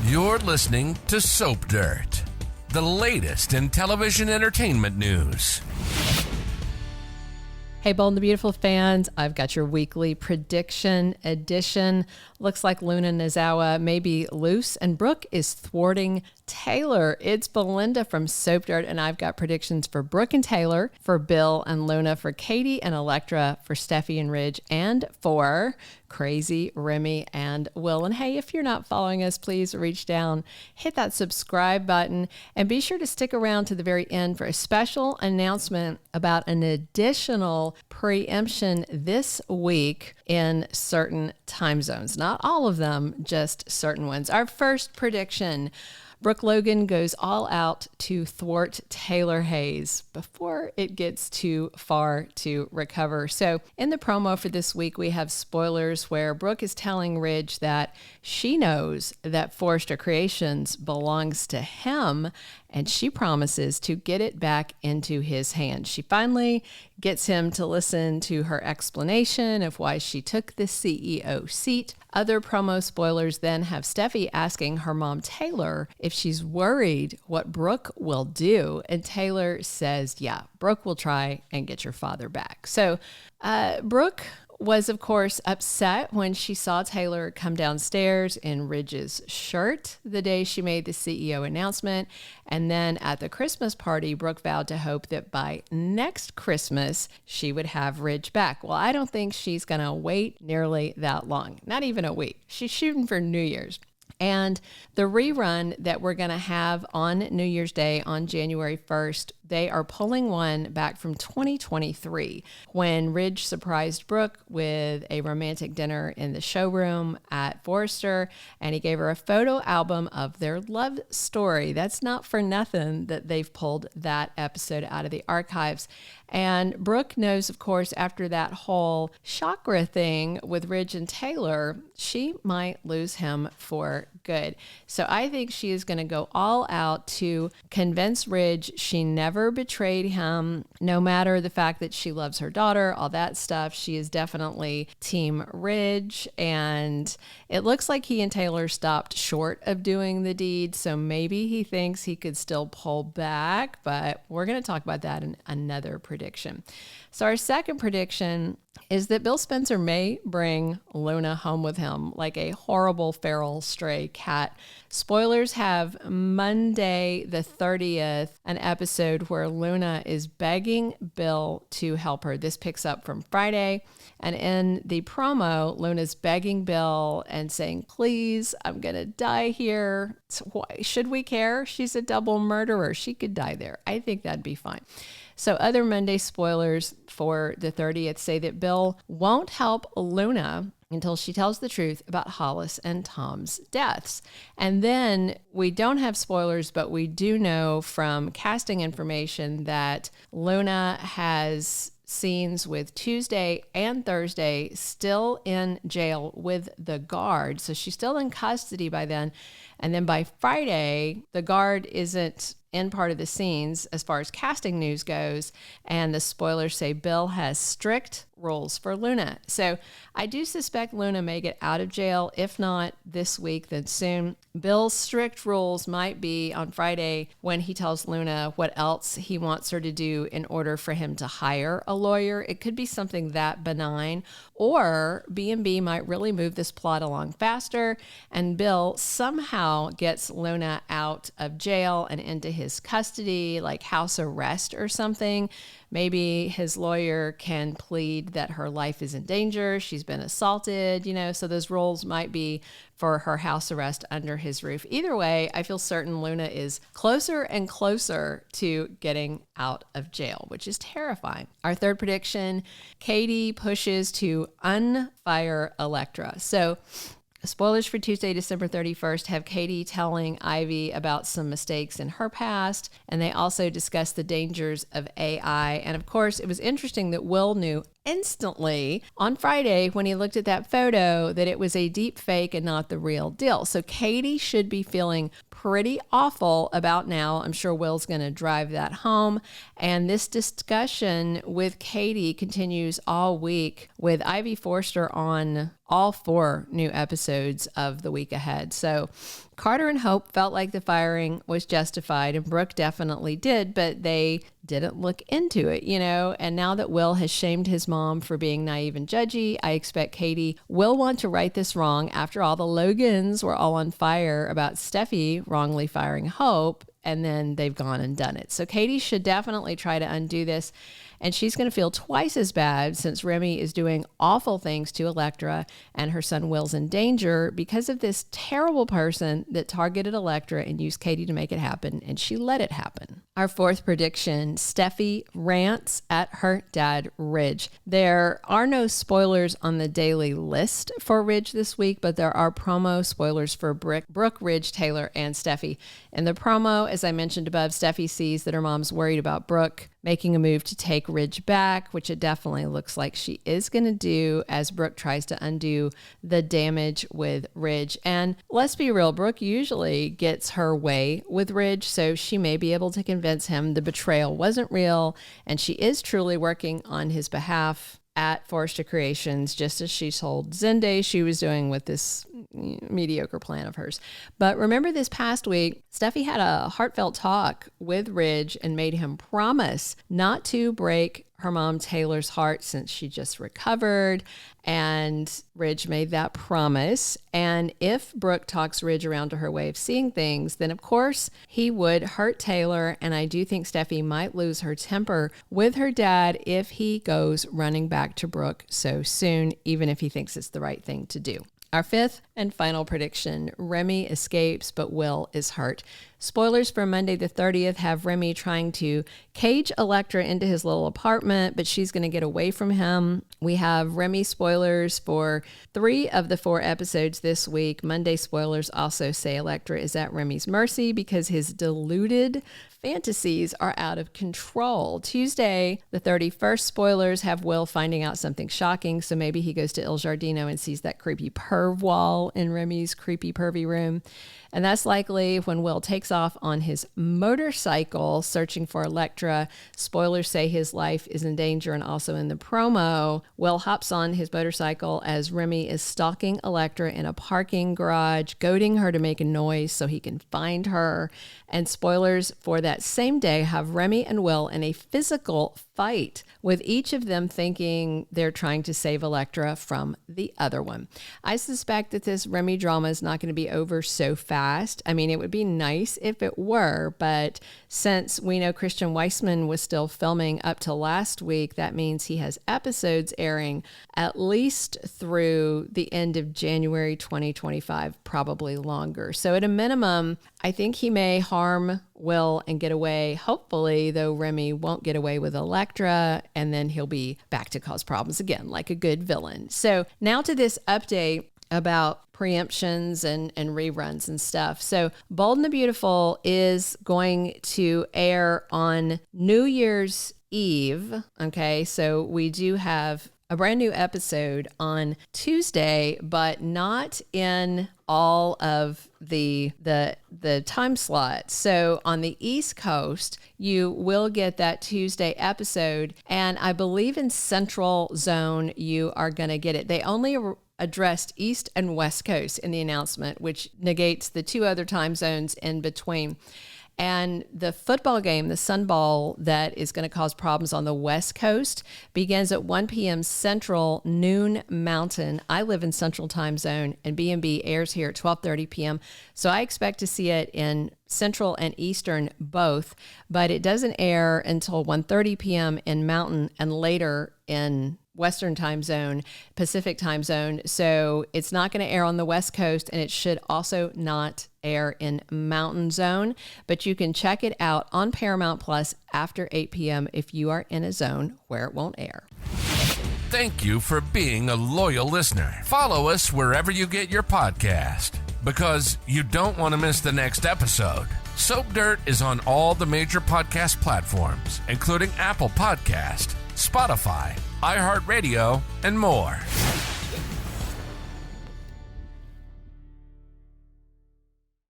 You're listening to Soap Dirt, the latest in television entertainment news. Hey, Bold and the Beautiful fans, I've got your weekly prediction edition. Looks like Luna Nozawa may be loose and Brooke is thwarting Taylor. It's Belinda from Soap Dirt, and I've got predictions for Brooke and Taylor, for Bill and Luna, for Katie and Electra, for Steffy and Ridge, and for Crazy, Remy, and Will. And hey, if you're not following us, please reach down, hit that subscribe button, and be sure to stick around to the very end for a special announcement about an additional preemption this week in certain time zones. Not all of them, just certain ones. Our first prediction: Brooke Logan goes all out to thwart Taylor Hayes before it gets too far to recover. So in the promo for this week, we have spoilers where Brooke is telling Ridge that she knows that Forrester Creations belongs to him, and she promises to get it back into his hands. She finally gets him to listen to her explanation of why she took the CEO seat. Other promo spoilers then have Steffy asking her mom, Taylor, if she's worried what Brooke will do. And Taylor says, yeah, Brooke will try and get your father back. So Brooke was, of course, upset when she saw Taylor come downstairs in Ridge's shirt the day she made the CEO announcement. And then at the Christmas party, Brooke vowed to hope that by next Christmas, she would have Ridge back. Well, I don't think she's going to wait nearly that long. Not even a week. She's shooting for New Year's. And the rerun that we're going to have on New Year's Day on January 1st, they are pulling one back from 2023 when Ridge surprised Brooke with a romantic dinner in the showroom at Forrester, and he gave her a photo album of their love story. That's not for nothing that they've pulled that episode out of the archives. And Brooke knows, of course, after that whole chakra thing with Ridge and Taylor, she might lose him for good. So I think she is going to go all out to convince Ridge she never betrayed him, no matter the fact that she loves her daughter, all that stuff. She is definitely Team Ridge, and it looks like he and Taylor stopped short of doing the deed, so maybe he thinks he could still pull back, but we're going to talk about that in another prediction. So our second prediction is that Will Spencer may bring Luna home with him like a horrible feral stray cat. Spoilers have Monday the 30th, an episode where Luna is begging Bill to help her. This picks up from Friday. And in the promo, Luna's begging Bill and saying, please, I'm going to die here. So why should we care? She's a double murderer. She could die there. I think that'd be fine. So other Monday spoilers for the 30th say that Bill won't help Luna until she tells the truth about Hollis and Tom's deaths. And then we don't have spoilers, but we do know from casting information that Luna has scenes with Tuesday and Thursday still in jail with the guard. So she's still in custody by then. And then by Friday, the guard isn't in part of the scenes as far as casting news goes. And the spoilers say Bill has strict rules for Luna. So I do suspect Luna may get out of jail. If not this week, then soon. Bill's strict rules might be on Friday when he tells Luna what else he wants her to do in order for him to hire a lawyer. It could be something that benign, or B&B might really move this plot along faster, and Bill somehow gets Luna out of jail and into his custody, like house arrest or something. Maybe his lawyer can plead that her life is in danger. She's been assaulted, so those rules might be for her house arrest under his roof. Either way, I feel certain Luna is closer and closer to getting out of jail, which is terrifying. Our third prediction, Katie pushes to unfire Electra. So spoilers for Tuesday, December 31st have Katie telling Ivy about some mistakes in her past, and they also discuss the dangers of AI. And of course, it was interesting that Will knew instantly on Friday when he looked at that photo that it was a deep fake and not the real deal. So Katie should be feeling pretty awful about now. I'm sure Will's going to drive that home. And this discussion with Katie continues all week with Ivy Forrester on all 4 new episodes of the week ahead. So Carter and Hope felt like the firing was justified, and Brooke definitely did, but they didn't look into it, and now that Will has shamed his mom for being naive and judgy, I expect Katie will want to right this wrong. After all, the Logans were all on fire about Steffy wrongly firing Hope, and then they've gone and done it. So Katie should definitely try to undo this. And she's going to feel twice as bad since Remy is doing awful things to Electra and her son Will's in danger because of this terrible person that targeted Electra and used Katie to make it happen, and she let it happen. Our 4th prediction, Steffy rants at her dad, Ridge. There are no spoilers on the daily list for Ridge this week, but there are promo spoilers for Brooke, Ridge, Taylor, and Steffy. In the promo, as I mentioned above, Steffy sees that her mom's worried about Brooke making a move to take Ridge back, which it definitely looks like she is going to do as Brooke tries to undo the damage with Ridge. And let's be real, Brooke usually gets her way with Ridge, so she may be able to convince him the betrayal wasn't real, and she is truly working on his behalf at Forrester Creations, just as she told Zende she was doing with this mediocre plan of hers. But remember this past week, Steffy had a heartfelt talk with Ridge and made him promise not to break her mom Taylor's heart since she just recovered, and Ridge made that promise. And if Brooke talks Ridge around to her way of seeing things, then of course he would hurt Taylor, and I do think Steffy might lose her temper with her dad if he goes running back to Brooke so soon, even if he thinks it's the right thing to do. Our 5th and final prediction, Remy escapes, but Will is hurt. Spoilers for Monday the 30th have Remy trying to cage Electra into his little apartment, but she's going to get away from him. We have Remy spoilers for 3 of the 4 episodes this week. Monday spoilers also say Electra is at Remy's mercy because his deluded fantasies are out of control. Tuesday, the 31st, spoilers have Will finding out something shocking, so maybe he goes to Il Giardino and sees that creepy perv wall in Remy's creepy pervy room. And that's likely when Will takes off on his motorcycle searching for Electra. Spoilers say his life is in danger, and also in the promo, Will hops on his motorcycle as Remy is stalking Electra in a parking garage, goading her to make a noise so he can find her. And spoilers for that same day have Remy and Will in a physical fight, with each of them thinking they're trying to save Electra from the other one. I suspect that this Remy drama is not going to be over so fast. I mean, it would be nice if it were, but since we know Christian Weissmann was still filming up till last week, that means he has episodes airing at least through the end of January 2025, probably longer. So at a minimum, I think he may harm Will and get away. Hopefully, though, Remy won't get away with Electra, and then he'll be back to cause problems again, like a good villain. So now to this update about preemptions and reruns and stuff. So Bold and the Beautiful is going to air on New Year's Eve. Okay, so we do have a brand new episode on Tuesday, but not in all of the time slot. So on the East Coast, you will get that Tuesday episode, and I believe in Central Zone you are going to get it. They only addressed East and West Coast in the announcement, which negates the 2 other time zones in between. And the football game, the Sun Bowl, that is going to cause problems on the West Coast begins at 1 p.m. Central, noon Mountain. I live in Central Time Zone, and B&B airs here at 12:30 p.m. So I expect to see it in Central and Eastern both, but it doesn't air until 1:30 p.m. in Mountain and later in Western Time Zone, Pacific Time Zone. So it's not going to air on the West Coast, and it should also not air in Mountain Zone, but you can check it out on Paramount Plus after 8 p.m. if you are in a zone where it won't air. Thank you for being a loyal listener. Follow us wherever you get your podcast, because you don't want to miss the next episode. Soap Dirt is on all the major podcast platforms, including Apple Podcast, Spotify, iHeartRadio, and more.